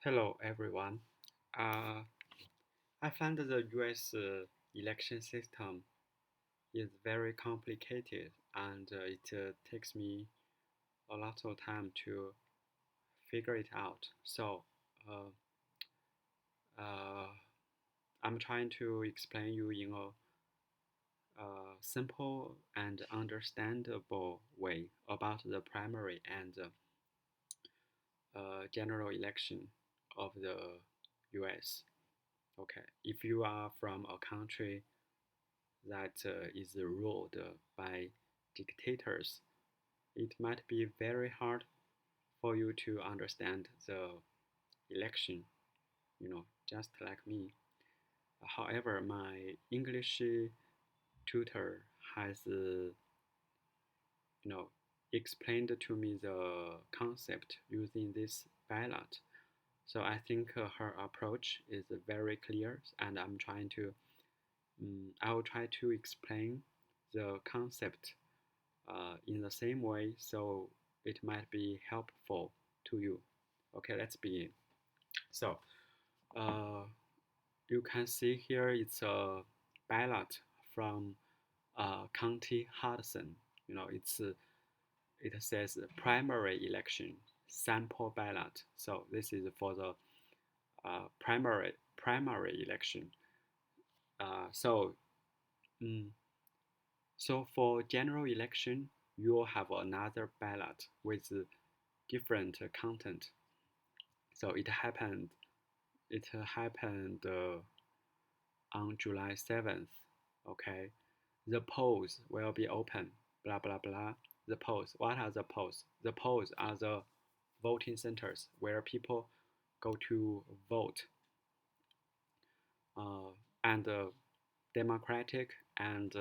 Hello, everyone. Uh, I find the US election system is very complicated and it takes me a lot of time to figure it out. So, uh, uh, I'm trying to explain you in a simple and understandable way about the primary and general election of the US. Okay, if you are from a country that is ruled by dictators, it might be very hard for you to understand the election, just like me. However, my English tutor has, you know, explained to me the concept using this ballot. So I think her approach is very clear, and I will try to explain the concept in the same way, so it might be helpful to you. Okay, let's begin. So, uh, you can see here it's a ballot from County Hudson. It says primary election sample ballot. So this is for the primary election. Uh, so mm, so for general election, you will have another ballot with different content. So it happened on July 7th. Okay, the polls will be open. Blah blah blah. The polls. What are the polls? The polls are the voting centers where people go to vote. Uh, and Democratic and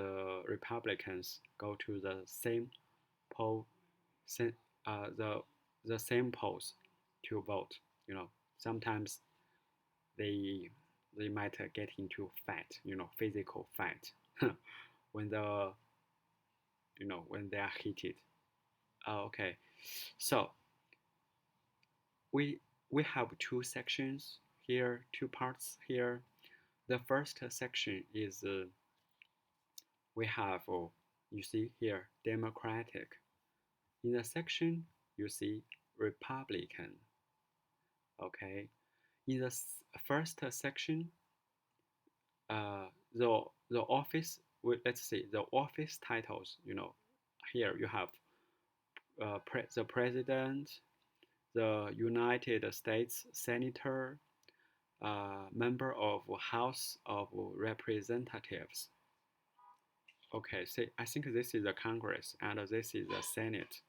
Republicans go to the same poll, the same polls to vote. Sometimes they they might get into fight, physical fight, when when they are heated. Okay, so we we have two sections here, two parts here. The first section is we have you see here Democratic. In the section you see Republican. Okay, in the first section, the office. Let's see the office titles. Here you have the president, the United States senator, member of House of Representatives. Okay, see, I think this is the Congress and this is the Senate.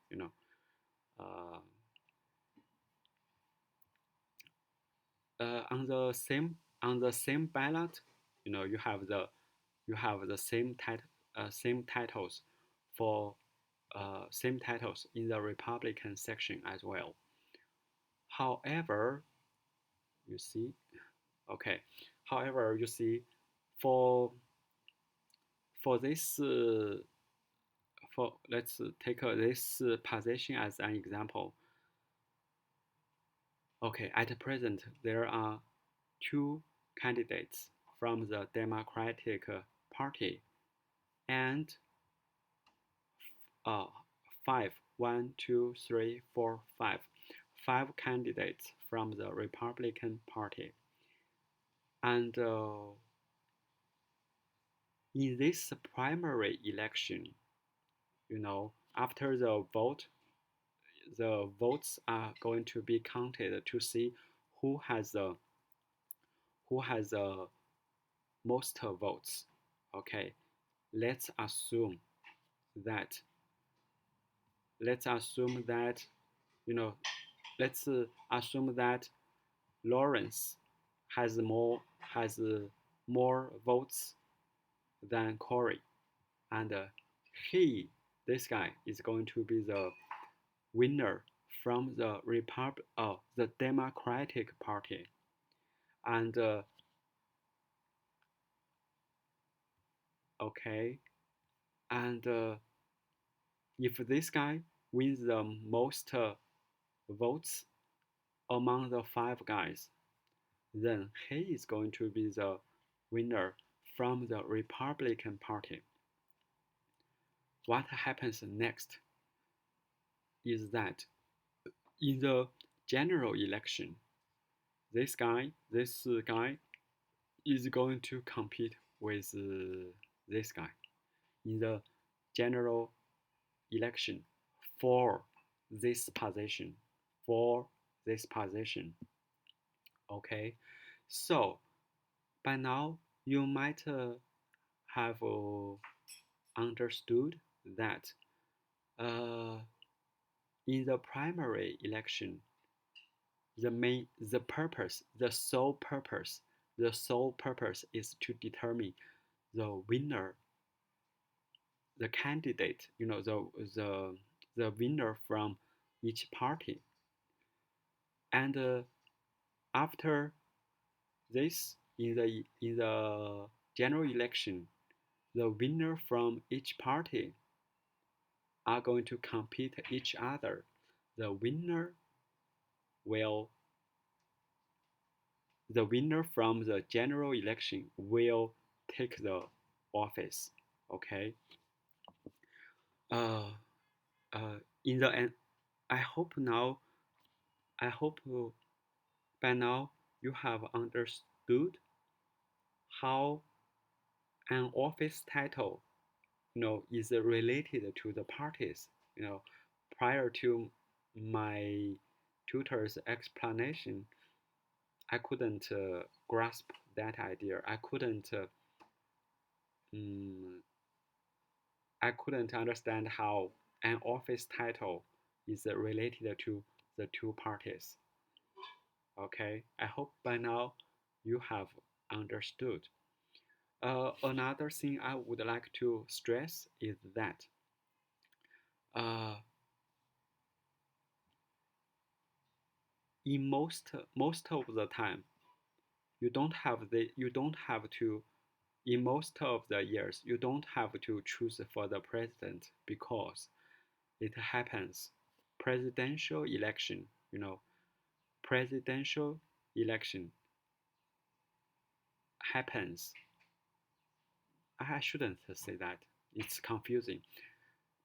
Uh, on the same ballot, you have the same titles for same titles in the Republican section as well. However, you see, okay. However, you see, for this for let's take this position as an example. Okay, at present there are two candidates from the Democratic Party and uh, five, one, two, three, four, five candidates from the Republican Party. And in this primary election, after the votes are going to be counted to see who has the most votes. Okay, let's assume that let's assume that you know let's assume that Lawrence has more votes than Corey, and he this guy is going to be the winner from the Democratic Party, and okay, and if this guy wins the most votes, among the five guys, then he is going to be the winner from the Republican Party. What happens next is that in the general election, this guy is going to compete with this guy in the general election for this position. For this position. Okay, so by now you might have understood that uh, in the primary election, the sole purpose is to determine the winner, the candidate, the winner from each party. And after this, in the general election, the winner from each party are going to compete each other. The winner will the winner from the general election will take the office. Okay. Uh, in the end, I hope now. I hope by now you have understood how an office title, is related to the parties. Prior to my tutor's explanation, I couldn't grasp that idea. Um, I couldn't understand how an office title is related to the two parties. Okay, I hope by now you have understood. Another thing I would like to stress is that uh, in most of the time, you don't have to in most of the years you don't have to choose for the president because it happens. Presidential election, presidential election happens. I shouldn't say that. It's confusing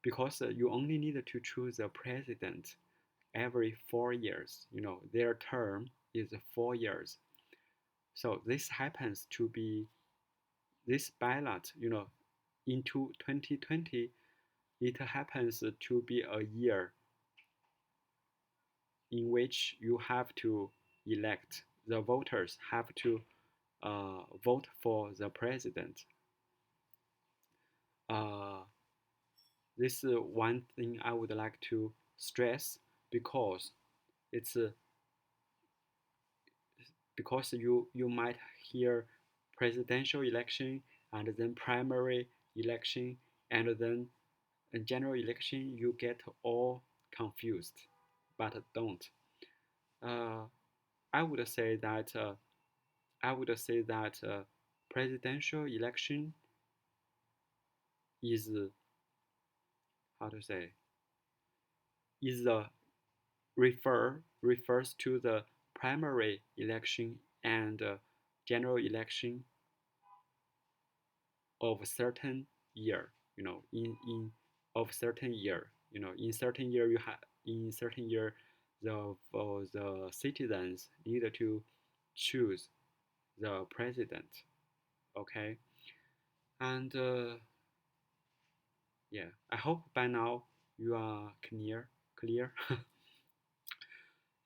because you only need to choose a president every 4 years. Their term is 4 years. So this happens to be this ballot, into 2020, it happens to be a year in which you have to elect, the voters have to vote for the president. Uh, this is one thing I would like to stress because it's because you might hear presidential election and then primary election and then general election, you get all confused, but don't. Uh, I would say that presidential election is how to say is the refers to the primary election and general election of a certain year. In of certain year. In certain year in certain year the citizens need to choose the president. Okay, and yeah, I hope by now you are clear.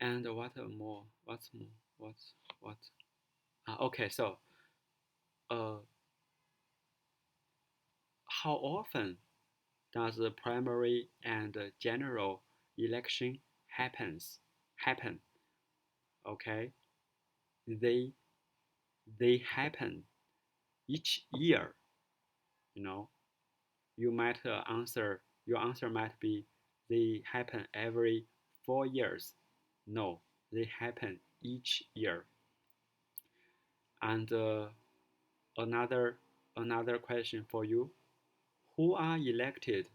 And what more? What's more? What's what? Okay, so uh, how often does the primary and general election happen? Okay, they they happen each year. You know, you might answer your answer might be they happen every 4 years. No, they happen each year. And another another question for you: who are elected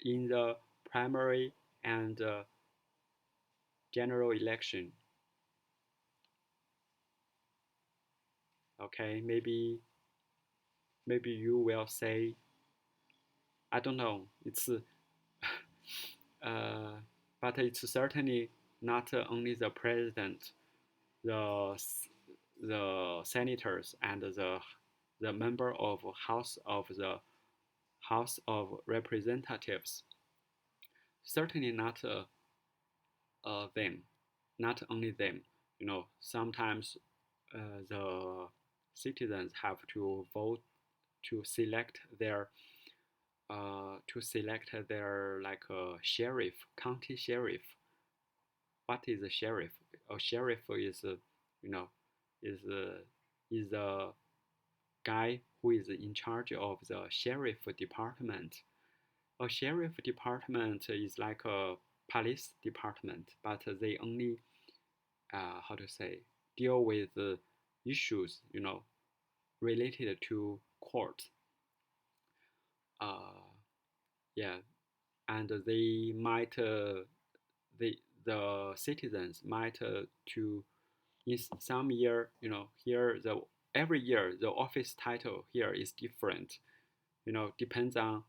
in the primary and general election? Okay, maybe you will say, I don't know. It's uh, but it's certainly not only the president, the the senators, and the member of House of Representatives. Certainly not them, not only them. Sometimes the citizens have to vote to select their like sheriff, county sheriff. What is a sheriff? A sheriff is you know is is a guy who is in charge of the sheriff department. A sheriff department is like a police department, but they only how to say, deal with issues related to court. Uh, yeah, and the citizens might to in some year, here the every year the office title here is different. Depends on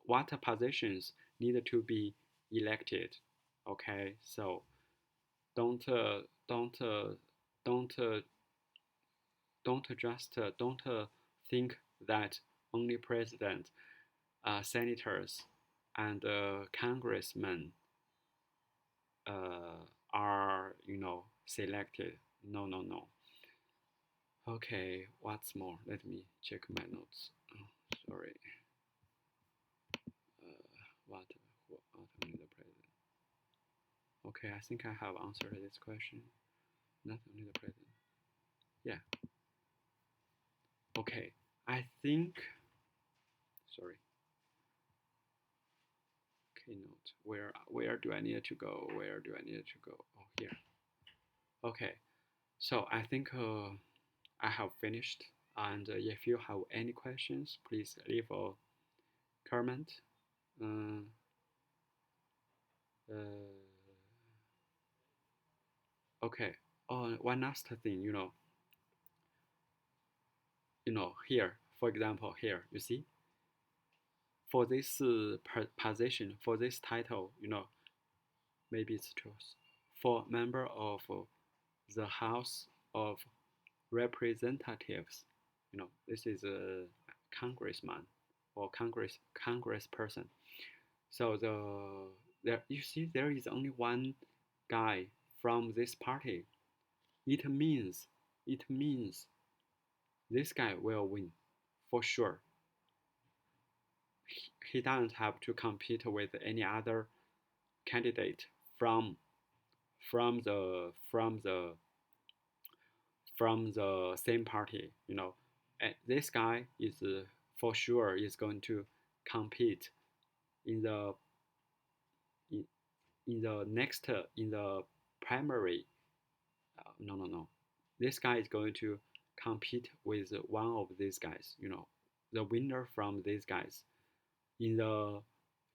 what positions need to be elected. Okay, so don't uh, don't uh, don't don't think that only president, senators, and congressmen are selected. No, no, no. Okay, what's more? Let me check my notes. Oh, sorry. What only the president? Okay, I think I have answered this question. Not only the president. Yeah. Okay. I think. Sorry. Keynote. Where do I need to go? Where do I need to go? Oh, here. Okay. So I think I have finished. And if you have any questions, please leave a comment. Uh, uh, okay. One last thing, here, for example, here, you see, for this position, for this title, maybe it's true. For member of the House of Representatives, this is a congressman or congressperson. So there you see there is only one guy from this party. It means this guy will win for sure. He doesn't have to compete with any other candidate from from the from the from the same party. And this guy is for sure is going to compete in the in, in the next in the primary. No, no, no. This guy is going to compete with one of these guys. The winner from these guys in the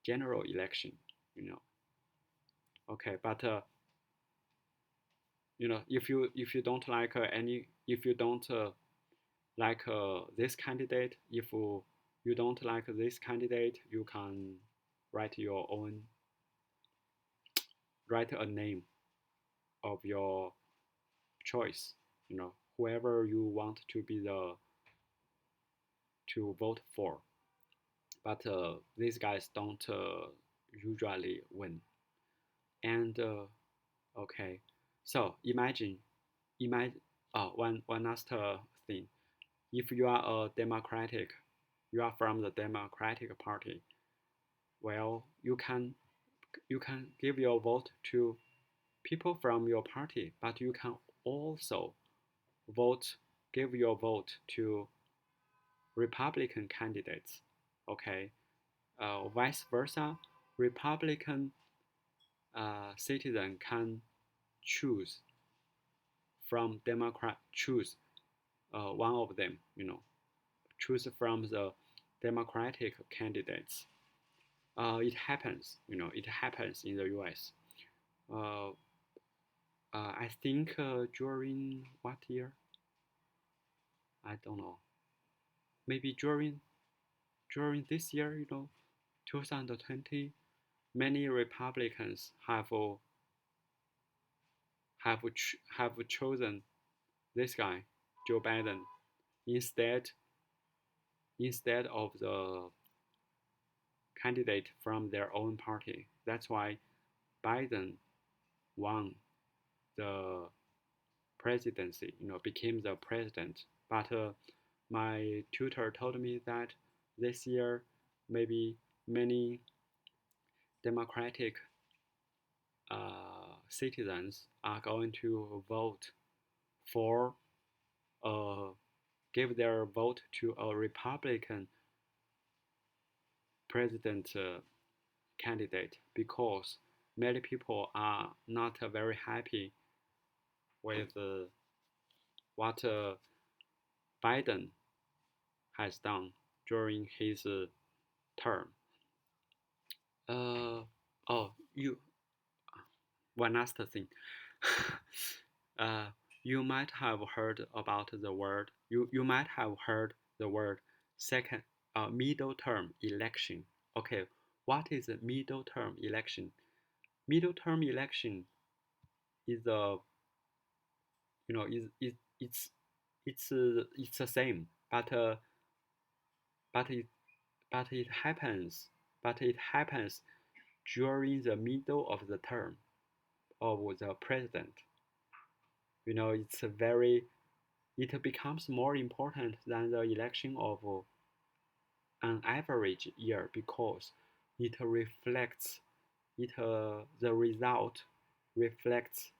general election. You know. Okay, but if you don't like if you don't like this candidate, if you don't like this candidate, you can write your own, write a name of your choice. Whoever you want to be to vote for. But these guys don't usually win. And okay, so imagine. One last thing. If you are you are from the Democratic Party. Well, you can give your vote to people from your party, but you can also vote give your vote to Republican candidates. Okay, vice versa, Republican citizen can choose choose one of them. Choose from the Democratic candidates. It happens in the U.S. Uh, I think during what year? I don't know, maybe during this year, 2020, many Republicans have chosen this guy, Joe Biden, instead instead of the candidate from their own party. That's why Biden won the presidency, became the president. But my tutor told me that this year maybe many Democratic citizens are going to vote for give their vote to a Republican president candidate because many people are not very happy with what Biden has done during his term. Uh, oh, one last thing. uh, you might have heard about the word. You might have heard the word second middle term election. Okay, what is a middle term election? Middle term election is a is it's the same, but it but it happens it happens during the middle of the term of the president. It's a very it becomes more important than the election of an average year because it reflects the result reflects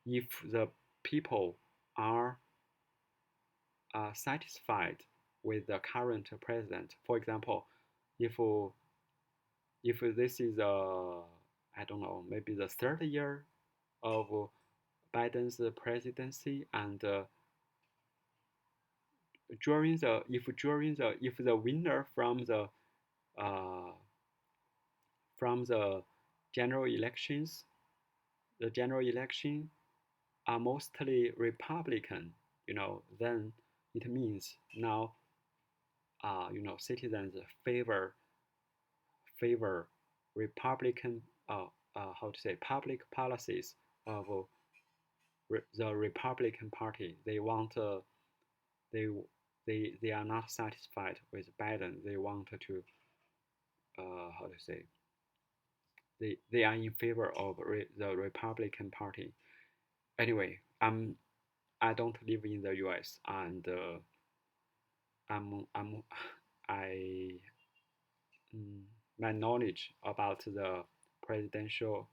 if the people are satisfied with the current president. For example, if this is I don't know, maybe the third year of Biden's presidency, and if the winner uh, from the general elections, the general election are mostly Republican, then it means now citizens favor Republican how to say public policies of the Republican Party. They want they they are not satisfied with Biden. They want to how to say they are in favor of the Republican Party. Anyway, I don't live in the U.S. and I'm I mm, my knowledge about the presidential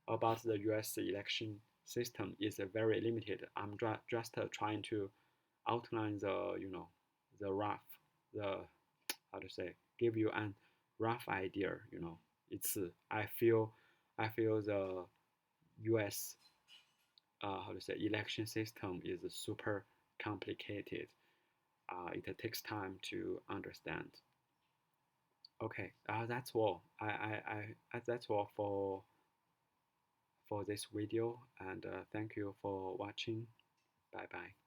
about the U.S. election system is very limited. I'm just trying to outline the rough the how to say give you an rough idea. It's I feel the U.S. How to say election system is super complicated. It takes time to understand. Okay, that's all. That's all for this video, and thank you for watching. Bye bye.